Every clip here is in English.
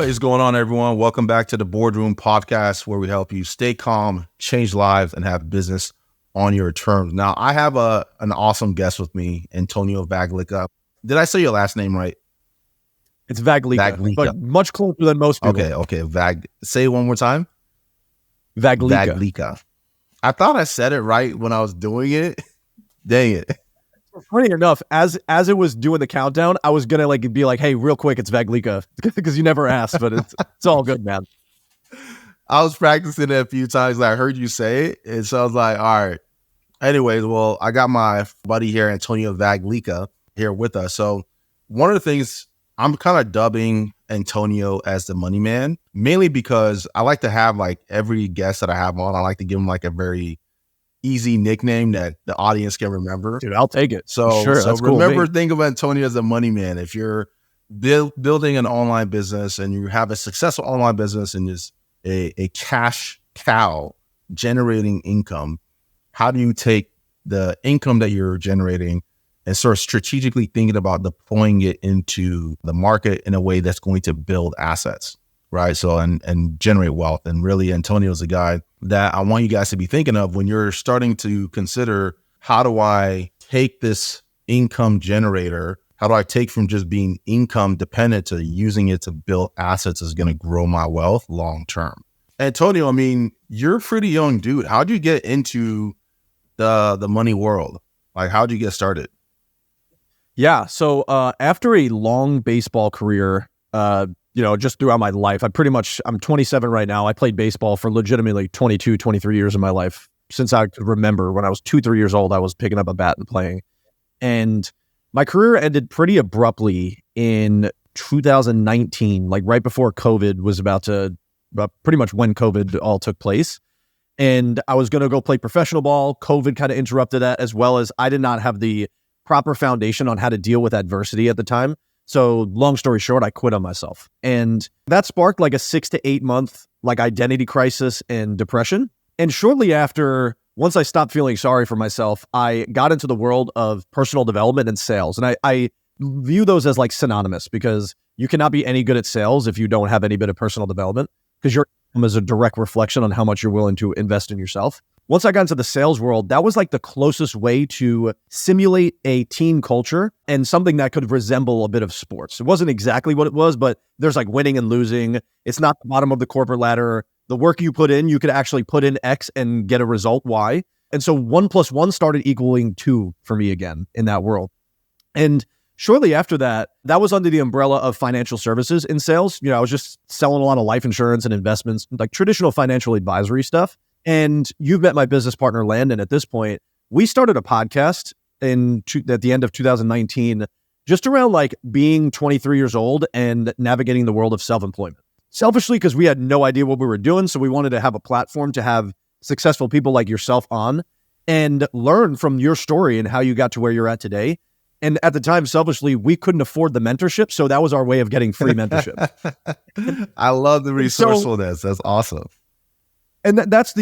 What is going on, everyone? Welcome back to the Boardroom Podcast, where we help you stay calm, change lives, and have business on your terms. Now, I have an awesome guest with me, Antonio Vaglica. Did I say your last name right? It's Vaglica, but much closer than most people. Okay. Say it one more time. Vaglica. I thought I said it right when I was doing it. Dang it. Funny enough, as it was doing the countdown, I was gonna be like, "Hey, real quick, it's Vaglica," because you never asked, but it's all good, man. I was practicing it a few times. I heard you say it, and so I was like, "All right." Anyways, well, I got my buddy here, Antonio Vaglica, here with us. So one of the things, I'm kind of dubbing Antonio as the money man, mainly because I like to have every guest that I have on, I like to give him a very easy nickname that the audience can remember. Dude, I'll take it. So, sure, so remember, think of Antonio as a money man. If you're building an online business and you have a successful online business and is a cash cow generating income, how do you take the income that you're generating and sort of strategically thinking about deploying it into the market in a way that's going to build assets, right? So, and generate wealth. And really, Antonio's the guy that I want you guys to be thinking of when you're starting to consider, how do I take this income generator? How do I take from just being income dependent to using it to build assets that's going to grow my wealth long term? Antonio, I mean, you're a pretty young dude. How'd you get into the money world? How'd you get started? Yeah. So after a long baseball career, just throughout my life, I'm 27 right now. I played baseball for legitimately 22, 23 years of my life. Since I could remember, when I was 2-3 years old, I was picking up a bat and playing. And my career ended pretty abruptly in 2019, right before COVID was pretty much when COVID all took place. And I was going to go play professional ball. COVID kind of interrupted that, as well as I did not have the proper foundation on how to deal with adversity at the time. So long story short, I quit on myself. And that sparked a 6 to 8 month identity crisis and depression. And shortly after, once I stopped feeling sorry for myself, I got into the world of personal development and sales. And I view those as synonymous, because you cannot be any good at sales if you don't have any bit of personal development, because your income is a direct reflection on how much you're willing to invest in yourself. Once I got into the sales world, that was the closest way to simulate a team culture and something that could resemble a bit of sports. It wasn't exactly what it was, but there's winning and losing. It's not the bottom of the corporate ladder. The work you put in, you could actually put in X and get a result Y. And so 1 + 1 started equaling 2 for me again in that world. And shortly after that, that was under the umbrella of financial services in sales. I was just selling a lot of life insurance and investments, traditional financial advisory stuff. And you've met my business partner, Landon. At this point, we started a podcast at the end of 2019, just around being 23 years old and navigating the world of self-employment. Selfishly, because we had no idea what we were doing. So we wanted to have a platform to have successful people like yourself on and learn from your story and how you got to where you're at today. And at the time, selfishly, we couldn't afford the mentorship. So that was our way of getting free mentorship. I love the resourcefulness. That's awesome. And that's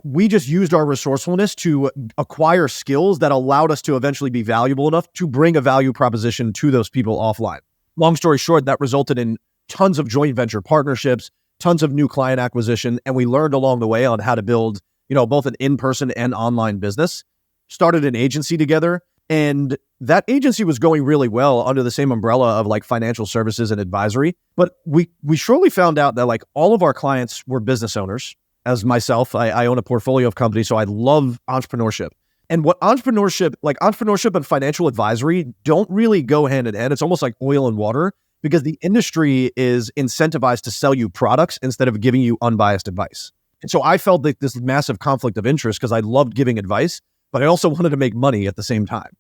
we just used our resourcefulness to acquire skills that allowed us to eventually be valuable enough to bring a value proposition to those people offline. Long story short, that resulted in tons of joint venture partnerships, tons of new client acquisition. And we learned along the way on how to build, both an in-person and online business. Started an agency together. And that agency was going really well under the same umbrella of financial services and advisory. But we shortly found out that all of our clients were business owners. As myself, I own a portfolio of companies, so I love entrepreneurship. And what entrepreneurship and financial advisory don't really go hand in hand. It's almost like oil and water, because the industry is incentivized to sell you products instead of giving you unbiased advice. And so I felt this massive conflict of interest, because I loved giving advice, but I also wanted to make money at the same time.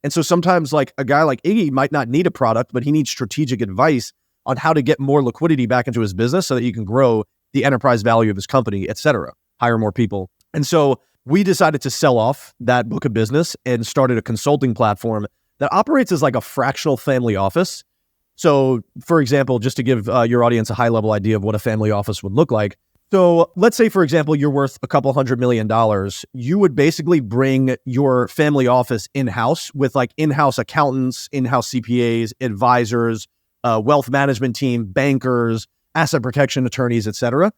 And so sometimes a guy like Iggy might not need a product, but he needs strategic advice on how to get more liquidity back into his business so that he can grow the enterprise value of his company, et cetera, hire more people. And so we decided to sell off that book of business and started a consulting platform that operates as a fractional family office. So for example, just to give your audience a high level idea of what a family office would look like, So let's say, for example, you're worth a couple $100 million. You would basically bring your family office in-house with like in-house accountants, in-house CPAs, advisors, wealth management team, bankers, asset protection attorneys, etc.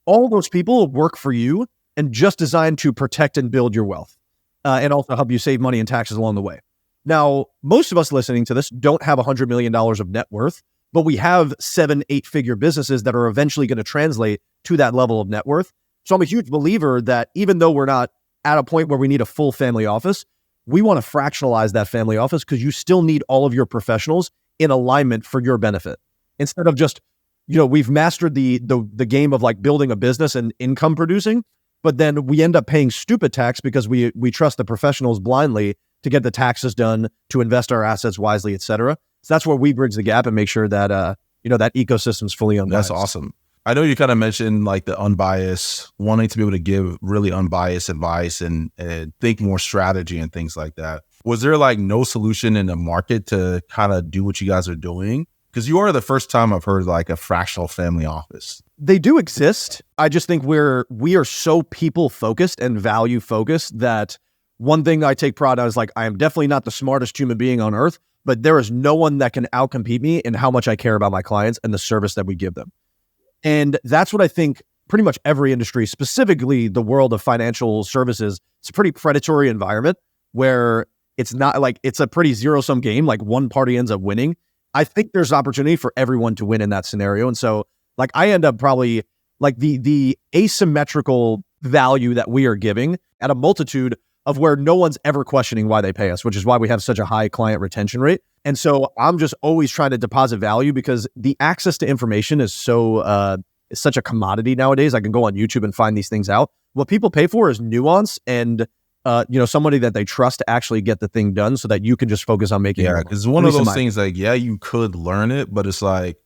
All those people work for you and just designed to protect and build your wealth and also help you save money and taxes along the way. Now, most of us listening to this don't have $100 million of net worth, but we have 7-8-figure businesses that are eventually going to translate to that level of net worth. So I'm a huge believer that even though we're not at a point where we need a full family office, we want to fractionalize that family office because you still need all of your professionals in alignment for your benefit. Instead of just, we've mastered the game of like building a business and income producing, but then we end up paying stupid tax because we trust the professionals blindly to get the taxes done, to invest our assets wisely, et cetera. So that's where we bridge the gap and make sure that, that ecosystem is fully unbiased. That's awesome. I know you kind of mentioned like the unbiased, wanting to be able to give really unbiased advice and think more strategy and things like that. Was there like no solution in the market to kind of do what you guys are doing? Because you are the first time I've heard like a fractional family office. They do exist. I just think we are so people focused and value focused that one thing I take pride on is like, I am definitely not the smartest human being on earth, but there is no one that can outcompete me in how much I care about my clients and the service that we give them. And that's what I think pretty much every industry, specifically the world of financial services, it's a pretty predatory environment where it's not like it's a pretty zero-sum game, like one party ends up winning. I think there's opportunity for everyone to win in that scenario. And so like I end up probably like the asymmetrical value that we are giving at a multitude of where no one's ever questioning why they pay us, which is why we have such a high client retention rate. And so I'm just always trying to deposit value because the access to information is is such a commodity nowadays. I can go on YouTube and find these things out. What people pay for is nuance and somebody that they trust to actually get the thing done so that you can just focus on making it. Yeah, because one of those things like, you could learn it, but it's like,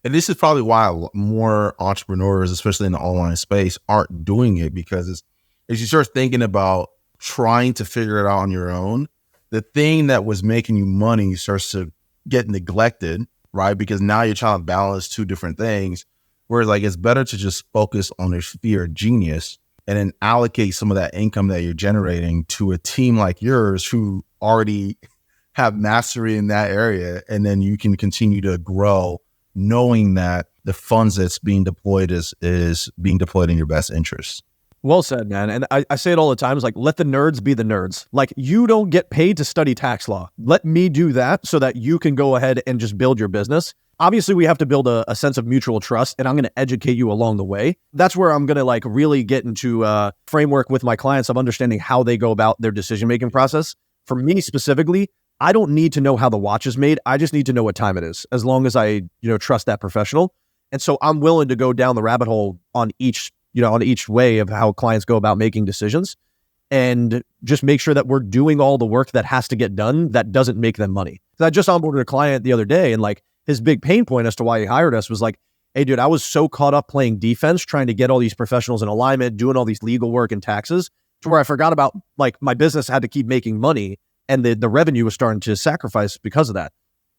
and this is probably why more entrepreneurs, especially in the online space, aren't doing it, because as you start thinking about trying to figure it out on your own, the thing that was making you money starts to get neglected, right? Because now you're trying to balance two different things, whereas like it's better to just focus on a sphere of genius and then allocate some of that income that you're generating to a team like yours who already have mastery in that area. And then you can continue to grow knowing that the funds that's being deployed is being deployed in your best interest. Well said, man. And I say it all the time. It's like, let the nerds be the nerds. Like, you don't get paid to study tax law. Let me do that so that you can go ahead and just build your business. Obviously, we have to build a sense of mutual trust, and I'm going to educate you along the way. That's where I'm going to like really get into a framework with my clients of understanding how they go about their decision-making process. For me specifically, I don't need to know how the watch is made. I just need to know what time it is, as long as I, trust that professional. And so I'm willing to go down the rabbit hole on each way of how clients go about making decisions and just make sure that we're doing all the work that has to get done that doesn't make them money. I just onboarded a client the other day, and like his big pain point as to why he hired us was like, hey dude, I was so caught up playing defense, trying to get all these professionals in alignment, doing all these legal work and taxes, to where I forgot about like my business had to keep making money and the revenue was starting to sacrifice because of that.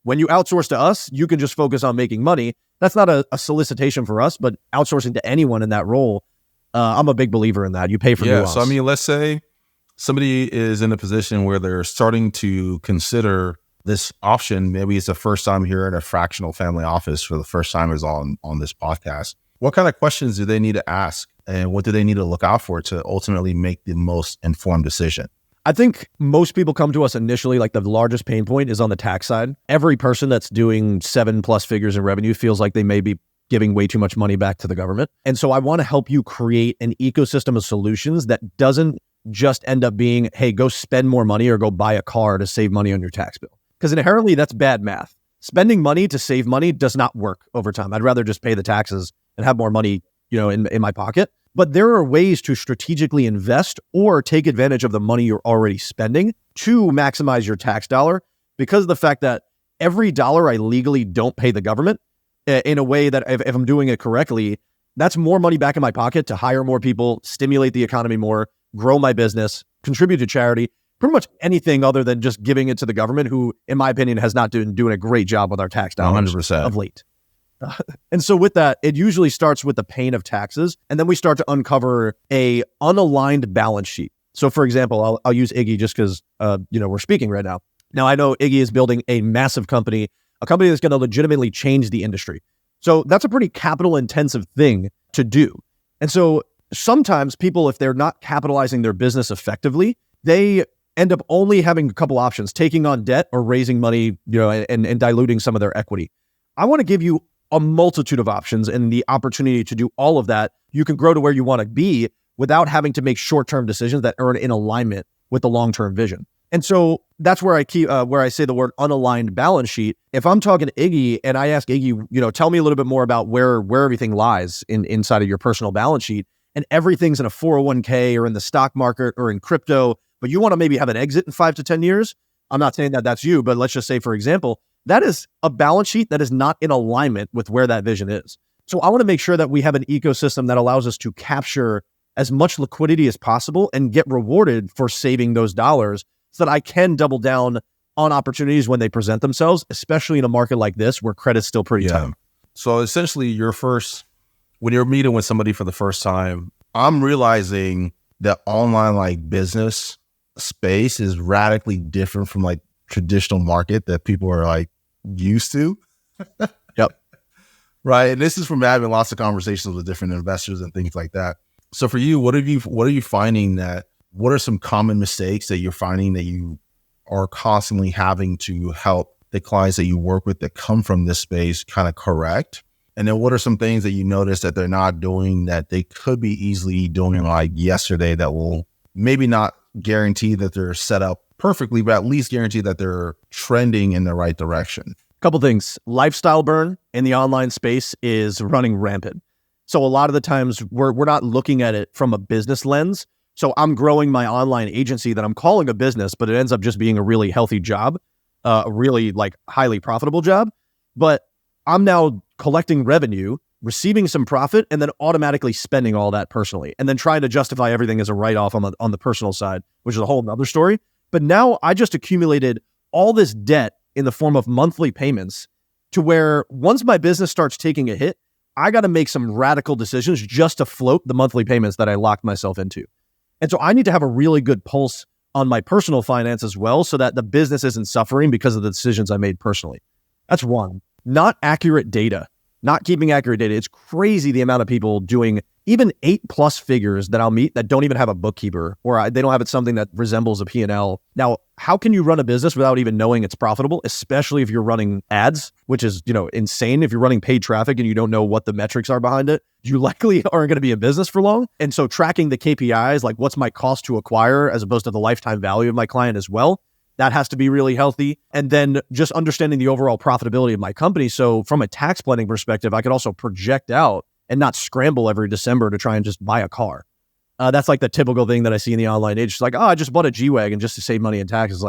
When you outsource to us, you can just focus on making money. That's not a solicitation for us, but outsourcing to anyone in that role, I'm a big believer in that. You pay for nuance. So I mean, let's say somebody is in a position where they're starting to consider this option. Maybe it's the first time here in a fractional family office for the first time is on this podcast. What kind of questions do they need to ask, and what do they need to look out for to ultimately make the most informed decision? I think most people come to us initially, like the largest pain point is on the tax side. Every person that's doing 7+ figures in revenue feels like they may be giving way too much money back to the government. And so I want to help you create an ecosystem of solutions that doesn't just end up being, hey, go spend more money or go buy a car to save money on your tax bill. Because inherently that's bad math. Spending money to save money does not work over time. I'd rather just pay the taxes and have more money, in my pocket. But there are ways to strategically invest or take advantage of the money you're already spending to maximize your tax dollar, because of the fact that every dollar I legally don't pay the government in a way that if I'm doing it correctly, that's more money back in my pocket to hire more people, stimulate the economy more, grow my business, contribute to charity, pretty much anything other than just giving it to the government, who, in my opinion, has not been doing a great job with our tax dollars 100%. Of late. And so with that, it usually starts with the pain of taxes, and then we start to uncover a unaligned balance sheet. So for example, I'll use Iggy just because, we're speaking right now. Now I know Iggy is building a massive company a company that's going to legitimately change the industry. So that's a pretty capital intensive thing to do. And so sometimes people, if they're not capitalizing their business effectively, they end up only having a couple options, taking on debt or raising money, and diluting some of their equity. I want to give you a multitude of options and the opportunity to do all of that. You can grow to where you want to be without having to make short-term decisions that are in alignment with the long-term vision. And so that's where I say the word unaligned balance sheet. If I'm talking to Iggy and I ask Iggy, tell me a little bit more about where everything lies inside of your personal balance sheet, and everything's in a 401k or in the stock market or in crypto, but you want to maybe have an exit in 5 to 10 years. I'm not saying that that's you, but let's just say, for example, that is a balance sheet that is not in alignment with where that vision is. So I want to make sure that we have an ecosystem that allows us to capture as much liquidity as possible and get rewarded for saving those dollars so that I can double down on opportunities when they present themselves, especially in a market like this where credit's still pretty tight. So essentially when you're meeting with somebody for the first time, I'm realizing that online business space is radically different from traditional market that people are used to. Yep. Right. And this is from having lots of conversations with different investors and things like that. So for you, what are you finding what are some common mistakes that you're finding that you are constantly having to help the clients that you work with that come from this space kind of correct? And then what are some things that you notice that they're not doing that they could be easily doing yesterday that will maybe not guarantee that they're set up perfectly, but at least guarantee that they're trending in the right direction? Couple things. Lifestyle burn in the online space is running rampant. So a lot of the times we're not looking at it from a business lens. So I'm growing my online agency that I'm calling a business, but it ends up just being a really healthy job, a really highly profitable job. But I'm now collecting revenue, receiving some profit, and then automatically spending all that personally, and then trying to justify everything as a write-off on the personal side, which is a whole nother story. But now I just accumulated all this debt in the form of monthly payments to where once my business starts taking a hit, I got to make some radical decisions just to float the monthly payments that I locked myself into. And so I need to have a really good pulse on my personal finance as well so that the business isn't suffering because of the decisions I made personally. That's one. Not accurate data, not keeping accurate data. It's crazy the amount of people doing even 8+ figures that I'll meet that don't even have a bookkeeper or they don't have something that resembles a P&L. Now, how can you run a business without even knowing it's profitable, especially if you're running ads, which is, insane. If you're running paid traffic and you don't know what the metrics are behind it, you likely aren't going to be in business for long. And so tracking the KPIs, what's my cost to acquire as opposed to the lifetime value of my client as well, that has to be really healthy. And then just understanding the overall profitability of my company. So from a tax planning perspective, I could also project out and not scramble every December to try and just buy a car. That's the typical thing that I see in the online age. It's I just bought a G-Wagon just to save money in taxes.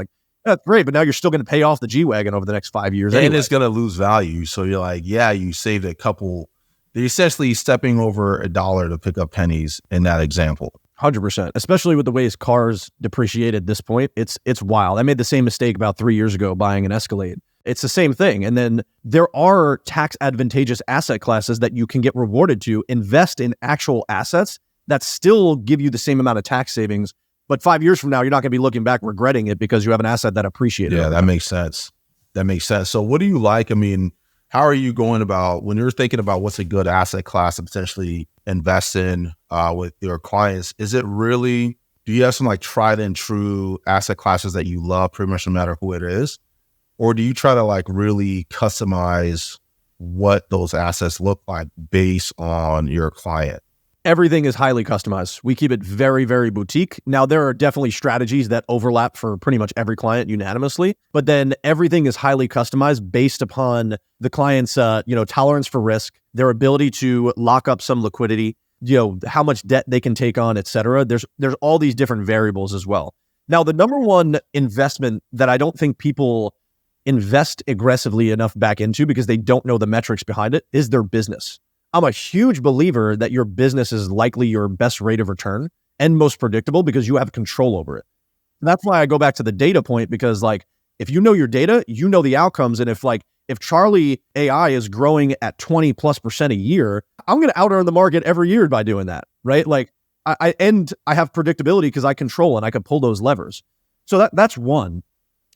That's great, but now you're still going to pay off the G-Wagon over the next 5 years. And anyway. It's going to lose value. So you're you saved a couple. They're essentially stepping over $1 to pick up pennies in that example. 100%, especially with the ways cars depreciate at this point. It's wild. I made the same mistake about 3 years ago buying an Escalade. It's the same thing. And then there are tax advantageous asset classes that you can get rewarded to invest in actual assets that still give you the same amount of tax savings. But 5 years from now, you're not going to be looking back regretting it because you have an asset that appreciated. Yeah, that makes sense. So what do you like? How are you going about when you're thinking about what's a good asset class to potentially invest in with your clients? Is it really, do you have some tried and true asset classes that you love pretty much no matter who it is? Or do you try to really customize what those assets look like based on your client? Everything is highly customized. We keep it very, very boutique. Now, there are definitely strategies that overlap for pretty much every client unanimously, but then everything is highly customized based upon the client's, tolerance for risk, their ability to lock up some liquidity, how much debt they can take on, et cetera. There's all these different variables as well. Now, the number one investment that I don't think people invest aggressively enough back into because they don't know the metrics behind it is their business. I'm a huge believer that your business is likely your best rate of return and most predictable because you have control over it. And that's why I go back to the data point because if you know your data, you know the outcomes. And if Charlie AI is growing at 20+% a year, I'm going to out earn the market every year by doing that, right? I have predictability because I control and I can pull those levers. So that's one.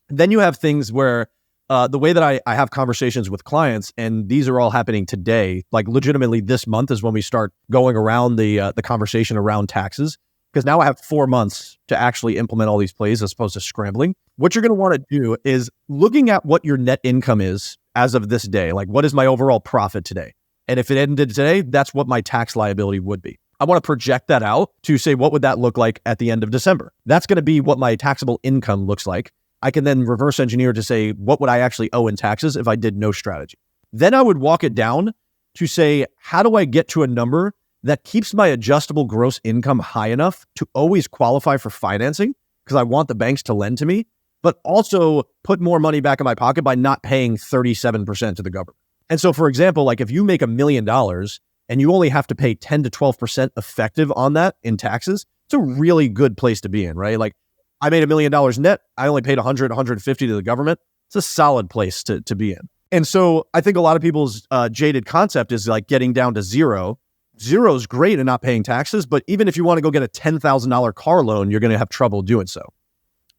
Then you have things where the way that I have conversations with clients, and these are all happening today, like legitimately this month is when we start going around the conversation around taxes, because now I have 4 months to actually implement all these plays as opposed to scrambling. What you're going to want to do is looking at what your net income is as of this day. Like, what is my overall profit today? And if it ended today, that's what my tax liability would be. I want to project that out to say, what would that look like at the end of December? That's going to be what my taxable income looks like. I can then reverse engineer to say, what would I actually owe in taxes if I did no strategy? Then I would walk it down to say, how do I get to a number that keeps my adjustable gross income high enough to always qualify for financing, because I want the banks to lend to me, but also put more money back in my pocket by not paying 37% to the government. And so, for example, like if you make $1 million and you only have to pay 10 to 12% effective on that in taxes, it's a really good place to be in, right? Like, I made $1 million net. I only paid 100, 150 to the government. It's a solid place to be in. And so I think a lot of people's jaded concept is like getting down to zero. Zero is great in not paying taxes, but even if you want to go get a $10,000 car loan, you're going to have trouble doing so.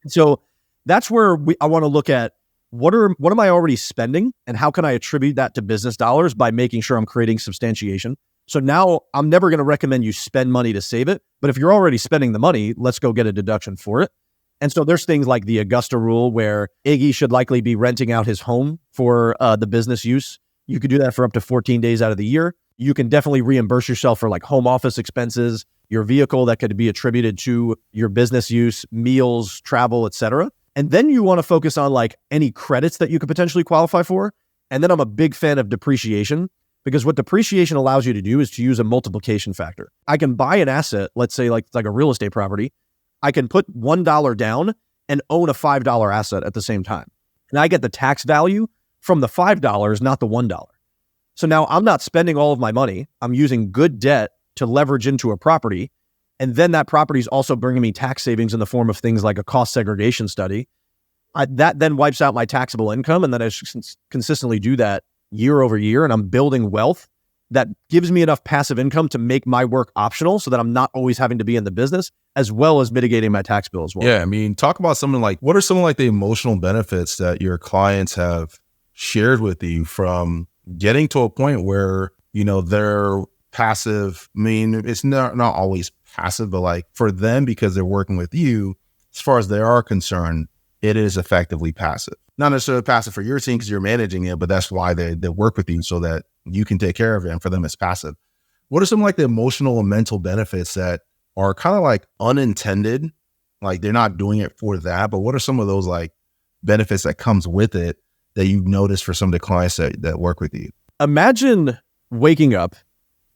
So that's where I want to look at what am I already spending and how can I attribute that to business dollars by making sure I'm creating substantiation. So now I'm never going to recommend you spend money to save it, but if you're already spending the money, let's go get a deduction for it. And so there's things like the Augusta rule where Iggy should likely be renting out his home for the business use. You could do that for up to 14 days out of the year. You can definitely reimburse yourself for like home office expenses, your vehicle that could be attributed to your business use, meals, travel, etc. And then you want to focus on like any credits that you could potentially qualify for. And then I'm a big fan of depreciation, because what depreciation allows you to do is to use a multiplication factor. I can buy an asset, let's say like a real estate property. I can put $1 down and own a $5 asset at the same time. And I get the tax value from the $5, not the $1. So now I'm not spending all of my money. I'm using good debt to leverage into a property. And then that property is also bringing me tax savings in the form of things like a cost segregation study. That then wipes out my taxable income. And then I consistently do that year over year. And I'm building wealth that gives me enough passive income to make my work optional so that I'm not always having to be in the business, as well as mitigating my tax bill as well. Yeah, I mean, talk about something like, what are some of like the emotional benefits that your clients have shared with you from getting to a point where, you know, they're passive? I mean, it's not always passive, but like for them, because they're working with you, as far as they are concerned, it is effectively passive. Not necessarily passive for your team because you're managing it, but that's why they work with you so that you can take care of it. And for them, it's passive. What are some like the emotional and mental benefits that are kind of like unintended? Like they're not doing it for that, but what are some of those like benefits that comes with it that you've noticed for some of the clients that work with you? Imagine waking up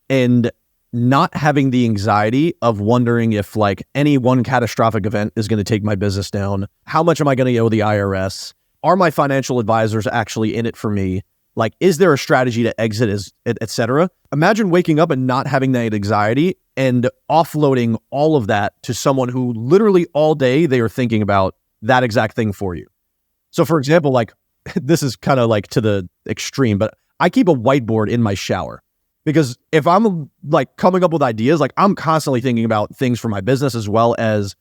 and not having the anxiety of wondering if like any one catastrophic event is going to take my business down. How much am I going to owe the IRS? Are my financial advisors actually in it for me? Like, is there a strategy to exit, et cetera? Imagine waking up and not having that anxiety and offloading all of that to someone who literally all day they are thinking about that exact thing for you. So for example, like this is kind of like to the extreme, but I keep a whiteboard in my shower because if I'm like coming up with ideas, like I'm constantly thinking about things for my business as well as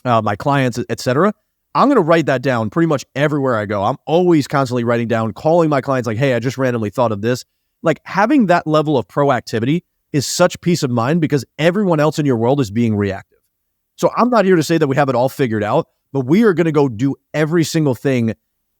my clients, et cetera. I'm going to write that down pretty much everywhere I go. I'm always constantly writing down, calling my clients like, hey, I just randomly thought of this. Like having that level of proactivity is such peace of mind because everyone else in your world is being reactive. So I'm not here to say that we have it all figured out, but we are going to go do every single thing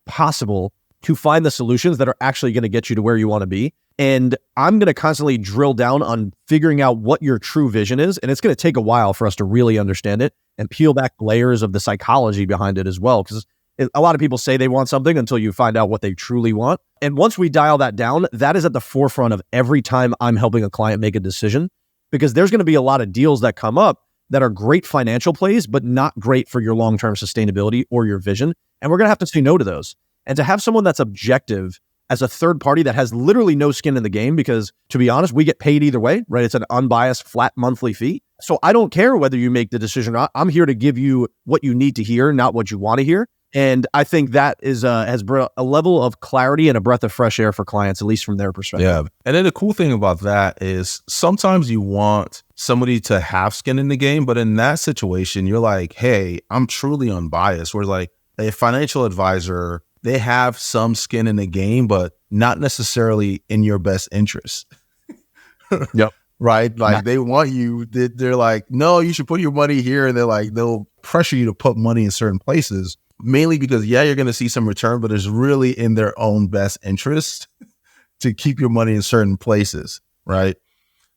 possible to find the solutions that are actually going to get you to where you want to be. And I'm going to constantly drill down on figuring out what your true vision is. And it's going to take a while for us to really understand it and peel back layers of the psychology behind it as well. Because a lot of people say they want something until you find out what they truly want. And once we dial that down, that is at the forefront of every time I'm helping a client make a decision, because there's going to be a lot of deals that come up that are great financial plays, but not great for your long-term sustainability or your vision. And we're going to have to say no to those. And to have someone that's objective as a third party that has literally no skin in the game, because to be honest, we get paid either way, right? It's an unbiased flat monthly fee. So I don't care whether you make the decision or not. I'm here to give you what you need to hear, not what you want to hear. And I think that is has brought a level of clarity and a breath of fresh air for clients, at least from their perspective. Yeah. And then the cool thing about that is sometimes you want somebody to have skin in the game, but in that situation, you're like, hey, I'm truly unbiased. Whereas like a financial advisor they have some skin in the game, but not necessarily in your best interest. Yep. Right? Like they want you, they're like, no, you should put your money here. And they're like, they'll pressure you to put money in certain places, mainly because, yeah, you're going to see some return, but it's really in their own best interest to keep your money in certain places. Right?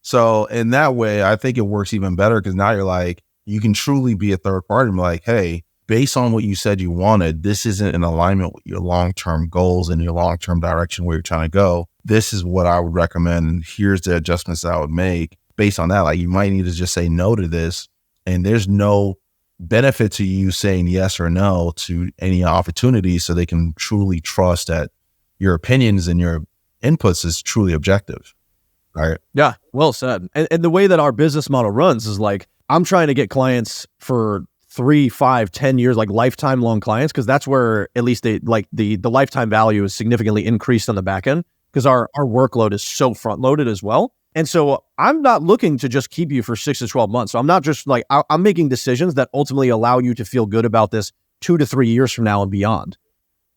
So in that way, I think it works even better because now you're like, you can truly be a third party and be like, hey, based on what you said you wanted, this isn't in alignment with your long-term goals and your long-term direction where you're trying to go. This is what I would recommend. And here's the adjustments I would make based on that. Like you might need to just say no to this. And there's no benefit to you saying yes or no to any opportunities so they can truly trust that your opinions and your inputs is truly objective. Right. Yeah. Well said. And the way that our business model runs is like, I'm trying to get clients for 3, 5, 10 years, like lifetime long clients, because that's where at least they like the lifetime value is significantly increased on the back end because our workload is so front loaded as well. And so I'm not looking to just keep you for 6 to 12 months. So I'm not just like, I'm making decisions that ultimately allow you to feel good about this 2 to 3 years from now and beyond.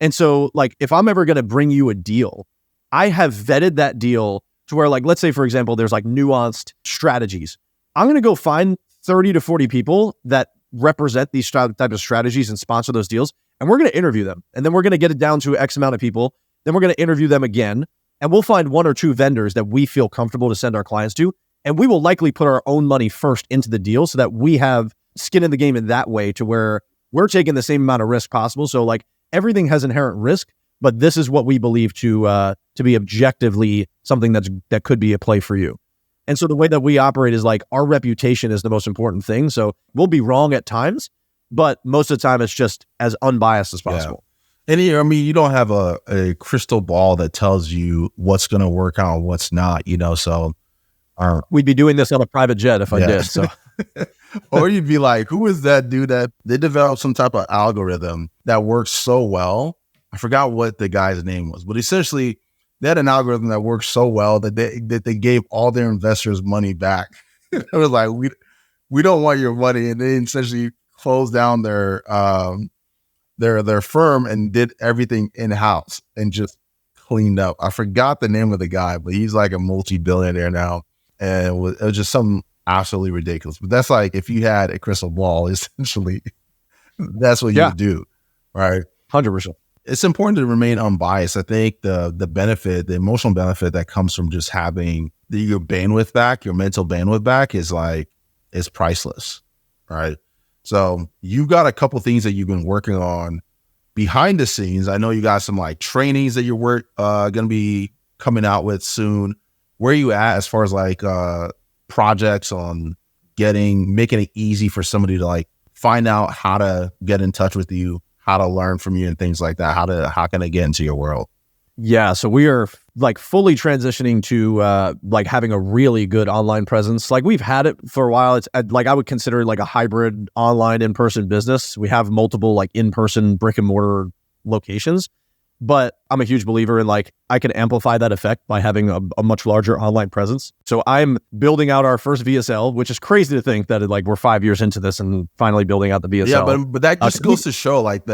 And so like, if I'm ever going to bring you a deal, I have vetted that deal to where like, let's say, for example, there's like nuanced strategies. I'm going to go find 30 to 40 people that represent these type of strategies and sponsor those deals. And we're going to interview them. And then we're going to get it down to X amount of people. Then we're going to interview them again. And we'll find 1 or 2 vendors that we feel comfortable to send our clients to. And we will likely put our own money first into the deal so that we have skin in the game in that way to where we're taking the same amount of risk possible. So like everything has inherent risk, but this is what we believe to be objectively something that could be a play for you. And so the way that we operate is like our reputation is the most important thing. So we'll be wrong at times, but most of the time it's just as unbiased as possible. Yeah. And I mean, you don't have a crystal ball that tells you what's going to work out and what's not, so. We'd be doing this on a private jet if I did. So, or you'd be like, who is that dude that they developed some type of algorithm that works so well? I forgot what the guy's name was, but essentially they had an algorithm that worked so well that they gave all their investors money back. It was like, we don't want your money. And they essentially closed down their firm and did everything in-house and just cleaned up. I forgot the name of the guy, but he's like a multi-billionaire now. And it was just something absolutely ridiculous. But that's like, if you had a crystal ball, essentially, that's what you would do. Right. 100%. It's important to remain unbiased. I think the benefit, the emotional benefit that comes from just having your bandwidth back, your mental bandwidth back is priceless. Right. So you've got a couple things that you've been working on behind the scenes. I know you got some like trainings that you're going to be coming out with soon. Where are you at as far as like projects on making it easy for somebody to like find out how to get in touch with you, how to learn from you and things like that? How can they get into your world? Yeah. So we are like fully transitioning to like having a really good online presence. Like we've had it for a while. It's like, I would consider it like a hybrid online in-person business. We have multiple like in-person brick and mortar locations, but I'm a huge believer in like, I can amplify that effect by having a much larger online presence. So I'm building out our first VSL, which is crazy to think that like we're 5 years into this and finally building out the VSL. Yeah, but that just goes to show like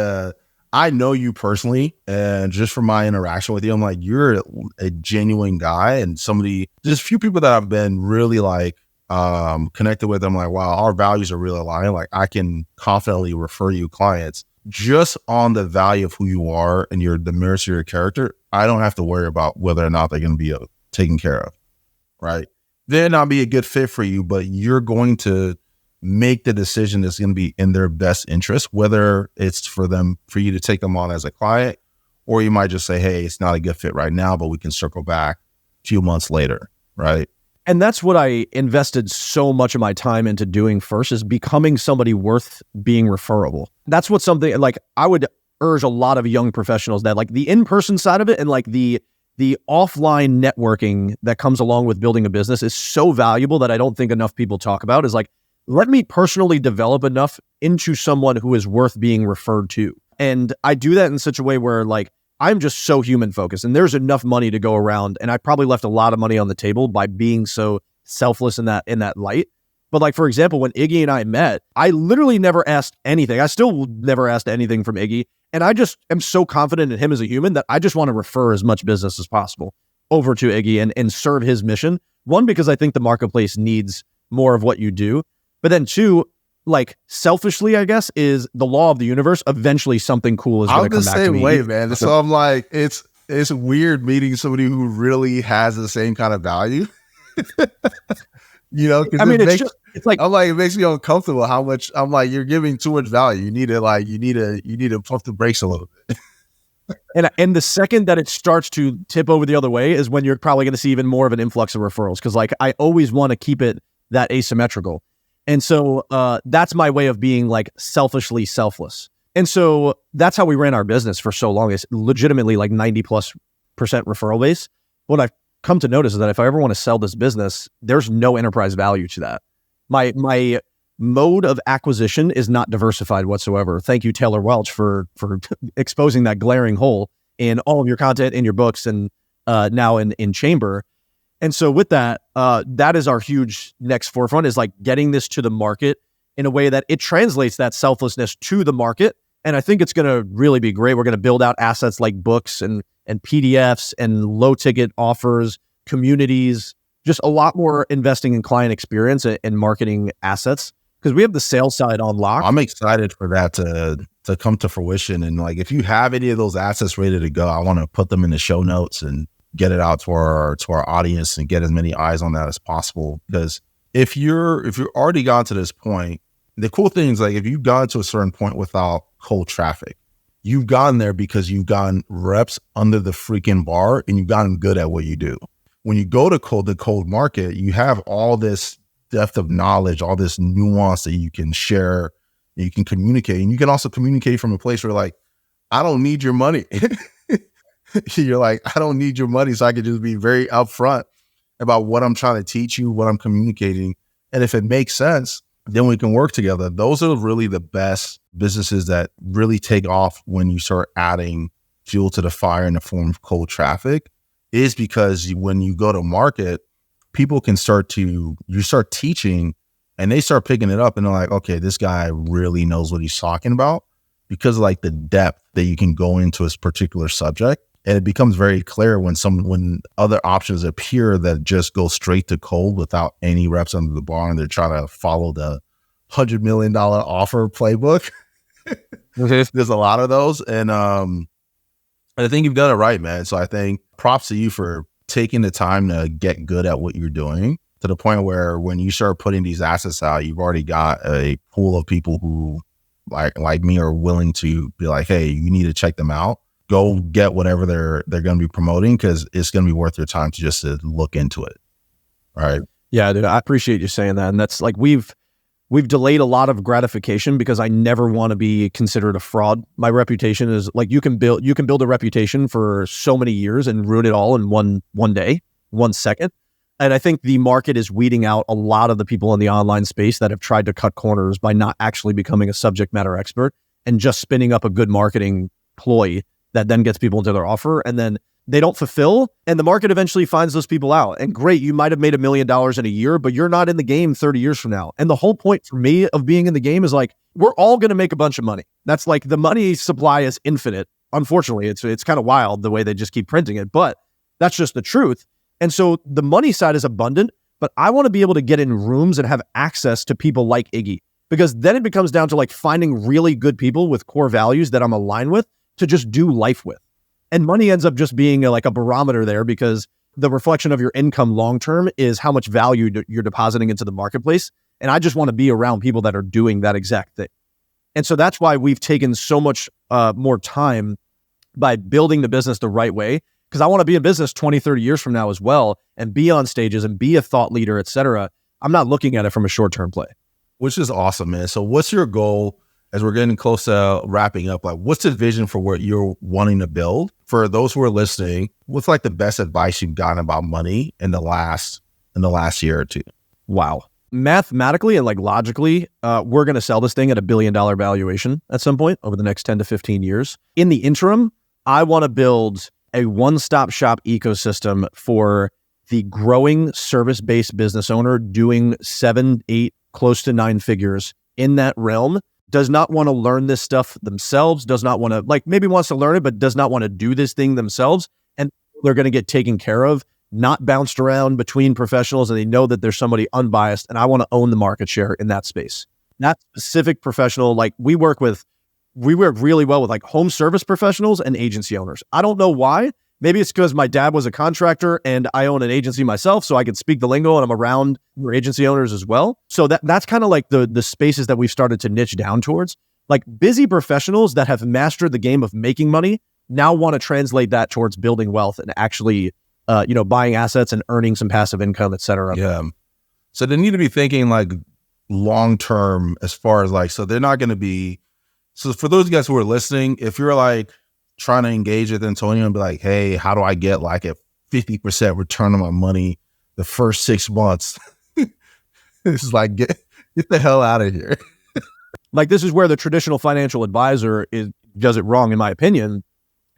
I know you personally, and just from my interaction with you, I'm like, you're a genuine guy and somebody, there's a few people that I've been really like connected with. I'm like, wow, our values are really aligned. Like I can confidently refer you clients just on the value of who you are and the merits of your character. I don't have to worry about whether or not they're going to be taken care of. Right. They're not be a good fit for you, but you're going to make the decision that's going to be in their best interest, whether it's for you to take them on as a client, or you might just say, hey, it's not a good fit right now, but we can circle back a few months later. Right. And that's what I invested so much of my time into doing first, is becoming somebody worth being referable. That's what something like I would urge a lot of young professionals that like the in-person side of it and like the offline networking that comes along with building a business is so valuable that I don't think enough people talk about. Is like, let me personally develop enough into someone who is worth being referred to. And I do that in such a way where like, I'm just so human focused and there's enough money to go around. And I probably left a lot of money on the table by being so selfless in that light. But like, for example, when Iggy and I met, I literally never asked anything. I still never asked anything from Iggy. And I just am so confident in him as a human that I just want to refer as much business as possible over to Iggy and serve his mission. One, because I think the marketplace needs more of what you do. But then two, like selfishly, I guess, is the law of the universe. Eventually something cool is going to come back to me. I'm the same way, man. So I'm like, it's weird meeting somebody who really has the same kind of value. You know, I mean, it's like, I'm like, it makes me uncomfortable how much I'm like, you're giving too much value. You need to pump the brakes a little bit. And the second that it starts to tip over the other way is when you're probably going to see even more of an influx of referrals. Cause like, I always want to keep it that asymmetrical. And so that's my way of being like selfishly selfless. And so that's how we ran our business for so long. It's legitimately like 90+% referral base. What I've come to notice is that if I ever want to sell this business, there's no enterprise value to that. My mode of acquisition is not diversified whatsoever. Thank you, Taylor Welch, for exposing that glaring hole in all of your content, in your books, and now in Chamber. And so with that, that is our huge next forefront, is like getting this to the market in a way that it translates that selflessness to the market. And I think it's going to really be great. We're going to build out assets like books and PDFs and low ticket offers, communities, just a lot more investing in client experience and marketing assets, because we have the sales side on lock. I'm excited for that to come to fruition. And like, if you have any of those assets ready to go, I want to put them in the show notes and get it out to our audience and get as many eyes on that as possible. Because if you're already gone to this point, the cool thing is like, if you've gone to a certain point without cold traffic, you've gotten there because you've gotten reps under the freaking bar and you've gotten good at what you do. When you go to the cold market, you have all this depth of knowledge, all this nuance that you can share, and you can communicate. And you can also communicate from a place where like, I don't need your money. You're like, I don't need your money. So I can just be very upfront about what I'm trying to teach you, what I'm communicating. And if it makes sense, then we can work together. Those are really the best businesses that really take off when you start adding fuel to the fire in the form of cold traffic, is because when you go to market, people can you start teaching and they start picking it up and they're like, okay, this guy really knows what he's talking about, because of like the depth that you can go into a particular subject. And it becomes very clear when other options appear that just go straight to cold without any reps under the bar, and they're trying to follow the $100 million offer playbook. There's a lot of those. And I think you've done it right, man. So I think props to you for taking the time to get good at what you're doing, to the point where when you start putting these assets out, you've already got a pool of people who like me are willing to be like, hey, you need to check them out. Go get whatever they're going to be promoting, because it's going to be worth your time to look into it. Right. Yeah, dude, I appreciate you saying that. And that's like, we've delayed a lot of gratification because I never want to be considered a fraud. My reputation is like, you can build a reputation for so many years and ruin it all in one day, 1 second. And I think the market is weeding out a lot of the people in the online space that have tried to cut corners by not actually becoming a subject matter expert and just spinning up a good marketing ploy that then gets people into their offer, and then they don't fulfill, and the market eventually finds those people out. And great, you might have made $1 million in a year, but you're not in the game 30 years from now. And the whole point for me of being in the game is like, we're all going to make a bunch of money. That's like, the money supply is infinite. Unfortunately, it's kind of wild the way they just keep printing it, but that's just the truth. And so the money side is abundant, but I want to be able to get in rooms and have access to people like Iggy, because then it becomes down to like finding really good people with core values that I'm aligned with to just do life with. And money ends up just being like a barometer there, because the reflection of your income long-term is how much value you're depositing into the marketplace. And I just want to be around people that are doing that exact thing. And so that's why we've taken so much more time by building the business the right way, because I want to be in business 20, 30 years from now as well, and be on stages and be a thought leader, et cetera. I'm not looking at it from a short-term play. Which is awesome, man. So what's your goal as we're getting close to wrapping up? Like, what's the vision for what you're wanting to build? For those who are listening, what's like the best advice you've gotten about money in the last year or two? Wow. Mathematically and like logically, we're going to sell this thing at $1 billion valuation at some point over the next 10 to 15 years. In the interim, I want to build a one-stop shop ecosystem for the growing service-based business owner doing 7, 8, close to 9 figures in that realm does not want to learn this stuff themselves, does not want to, like, maybe wants to learn it, but does not want to do this thing themselves. And they're going to get taken care of, not bounced around between professionals, and they know that there's somebody unbiased, and I want to own the market share in that space. That specific professional, like we work really well with like home service professionals and agency owners. I don't know why. Maybe it's because my dad was a contractor and I own an agency myself, so I can speak the lingo and I'm around your agency owners as well. So that's kind of like the spaces that we've started to niche down towards. Like busy professionals that have mastered the game of making money now want to translate that towards building wealth and actually, buying assets and earning some passive income, et cetera. Yeah. So they need to be thinking like long-term as far as like, so they're not going to be, so for those guys who are listening, if you're like trying to engage with Antonio and be like, hey, how do I get like a 50% return on my money the first 6 months? It's like, get the hell out of here. Like this is where the traditional financial advisor does it wrong, in my opinion,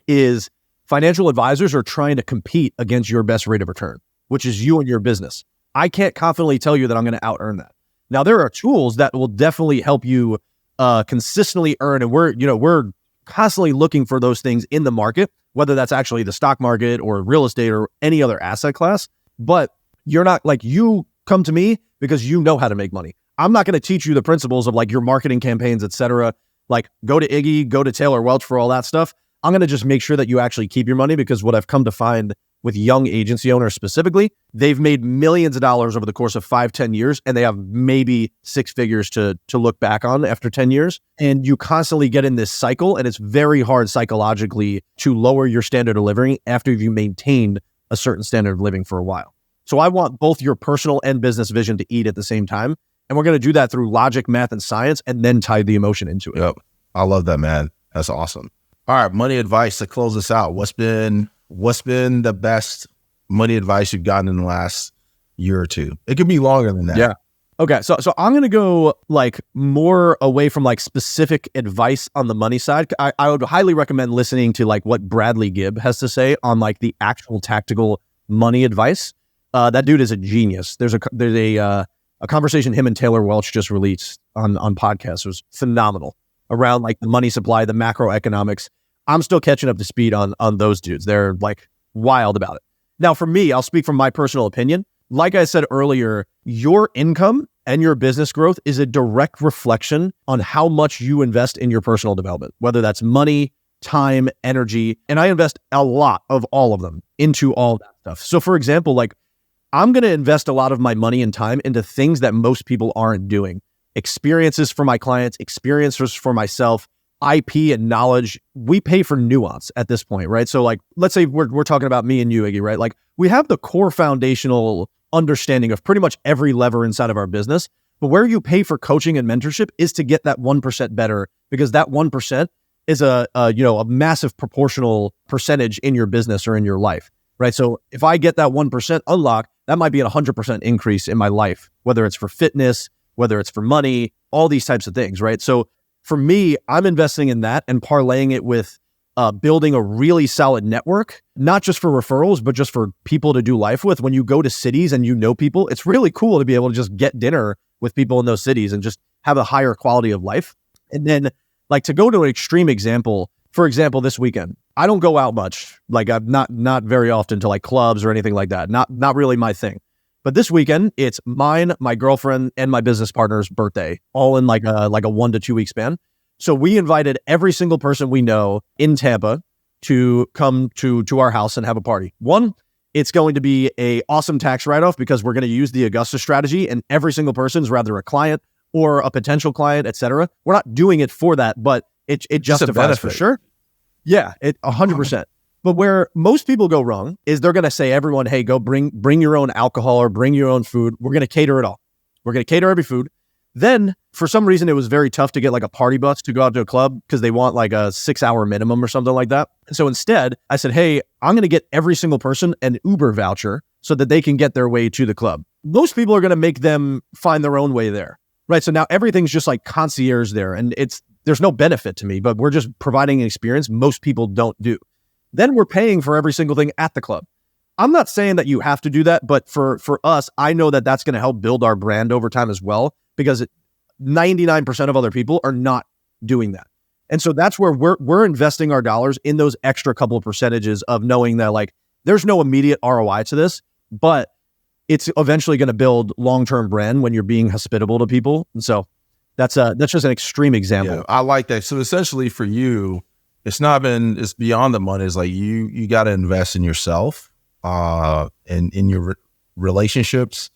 is financial advisors are trying to compete against your best rate of return, which is you and your business. I can't confidently tell you that I'm going to out-earn that. Now, there are tools that will definitely help you consistently earn, and we're constantly looking for those things in the market, whether that's actually the stock market or real estate or any other asset class. But you're not like, you come to me because you know how to make money. I'm not going to teach you the principles of like your marketing campaigns, et cetera. Like go to Iggy, go to Taylor Welch for all that stuff. I'm going to just make sure that you actually keep your money, because what I've come to find with young agency owners specifically, they've made millions of dollars over the course of 5-10 years, and they have maybe 6 figures to look back on after 10 years. And you constantly get in this cycle, and it's very hard psychologically to lower your standard of living after you've maintained a certain standard of living for a while. So I want both your personal and business vision to eat at the same time. And we're going to do that through logic, math, and science, and then tie the emotion into it. Yep. I love that, man. That's awesome. All right, money advice to close this out. What's been the best money advice you've gotten in the last year or two? It could be longer than that. Yeah. Okay. So I'm going to go like more away from like specific advice on the money side. I would highly recommend listening to like what Bradley Gibb has to say on like the actual tactical money advice. That dude is a genius. There's a conversation him and Taylor Welch just released on podcast. It was phenomenal around like the money supply, the macroeconomics. I'm still catching up to speed on those dudes. They're like wild about it. Now for me, I'll speak from my personal opinion. Like I said earlier, your income and your business growth is a direct reflection on how much you invest in your personal development, whether that's money, time, energy, and I invest a lot of all of them into all that stuff. So for example, like I'm going to invest a lot of my money and time into things that most people aren't doing. Experiences for my clients, experiences for myself, IP and knowledge. We pay for nuance at this point, right? So like, let's say we're talking about me and you, Iggy, right? Like we have the core foundational understanding of pretty much every lever inside of our business, but where you pay for coaching and mentorship is to get that 1% better, because that 1% is a massive proportional percentage in your business or in your life, right? So if I get that 1% unlock, that might be a 100% increase in my life, whether it's for fitness, whether it's for money, all these types of things, right? So for me, I'm investing in that and parlaying it with building a really solid network, not just for referrals, but just for people to do life with. When you go to cities and you know people, it's really cool to be able to just get dinner with people in those cities and just have a higher quality of life. And then like to go to an extreme example, for example, this weekend, I don't go out much. Like I'm not very often to like clubs or anything like that. Not really my thing. But this weekend, it's mine, my girlfriend, and my business partner's birthday, all in like a 1 to 2 week span. So we invited every single person we know in Tampa to come to our house and have a party. One, it's going to be a awesome tax write-off because we're going to use the Augusta strategy, and every single person is rather a client or a potential client, et cetera. We're not doing it for that, but it justifies for sure. Yeah, 100%. But where most people go wrong is they're going to say, everyone, hey, go bring your own alcohol or bring your own food. We're going to cater it all. We're going to cater every food. Then for some reason, it was very tough to get like a party bus to go out to a club because they want like a 6-hour minimum or something like that. And so instead I said, hey, I'm going to get every single person an Uber voucher so that they can get their way to the club. Most people are going to make them find their own way there. Right. So now everything's just like concierge there, and there's no benefit to me, but we're just providing an experience most people don't do. Then we're paying for every single thing at the club. I'm not saying that you have to do that, but for us, I know that that's going to help build our brand over time as well. because 99% of other people are not doing that. And so that's where we're investing our dollars in those extra couple of percentages of knowing that like there's no immediate ROI to this, but it's eventually going to build long-term brand when you're being hospitable to people. And so that's just an extreme example. Yeah, I like that. So essentially for you, it's beyond the money. It's like you got to invest in yourself, and in your relationships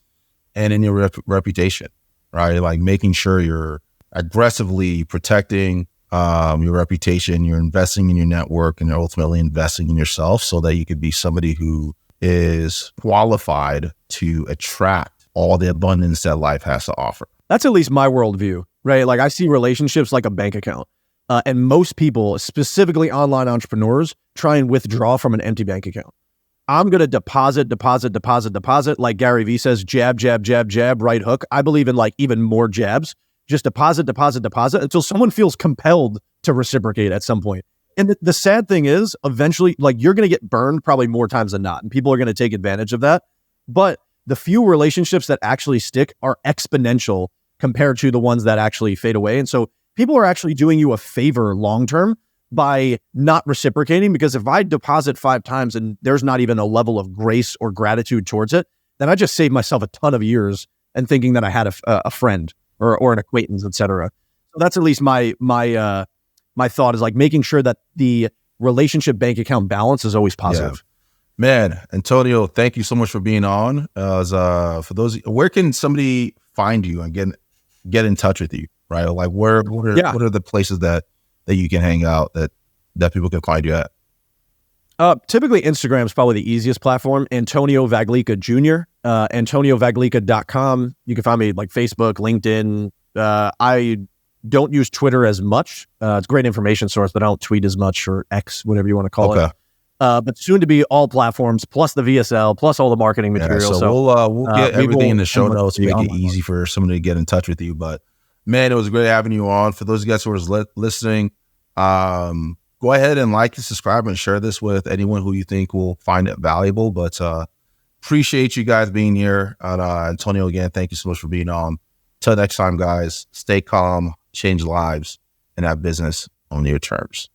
and in your reputation, right? Like making sure you're aggressively protecting your reputation, you're investing in your network, and you're ultimately investing in yourself so that you could be somebody who is qualified to attract all the abundance that life has to offer. That's at least my worldview, right? Like I see relationships like a bank account. And most people, specifically online entrepreneurs, try and withdraw from an empty bank account. I'm going to deposit. Like Gary Vee says, jab, jab, jab, jab, right hook. I believe in like even more jabs. Just deposit until someone feels compelled to reciprocate at some point. And the sad thing is, eventually, like you're going to get burned probably more times than not. And people are going to take advantage of that. But the few relationships that actually stick are exponential compared to the ones that actually fade away. And so people are actually doing you a favor long-term by not reciprocating, because if I deposit 5 times and there's not even a level of grace or gratitude towards it, then I just saved myself a ton of years and thinking that I had a friend or an acquaintance, etc. So that's at least my thought is like making sure that the relationship bank account balance is always positive. Yeah. Man, Antonio, thank you so much for being on. For those, where can somebody find you and get in touch with you? Right, like what are the places that you can hang out that people can find you at? Typically Instagram is probably the easiest platform. Antonio Vaglica Jr. AntonioVaglica.com. You can find me like Facebook, LinkedIn. I don't use Twitter as much. It's a great information source, but I don't tweet as much, or X, whatever you want to call it. But soon to be all platforms, plus the VSL, plus all the marketing material. So we'll get everything in the show notes to make it easy for somebody to get in touch with you. But man, it was great having you on. For those of you guys who are listening, go ahead and like and subscribe and share this with anyone who you think will find it valuable. But appreciate you guys being here. And Antonio, again, thank you so much for being on. Till next time, guys, stay calm, change lives, and have business on your terms.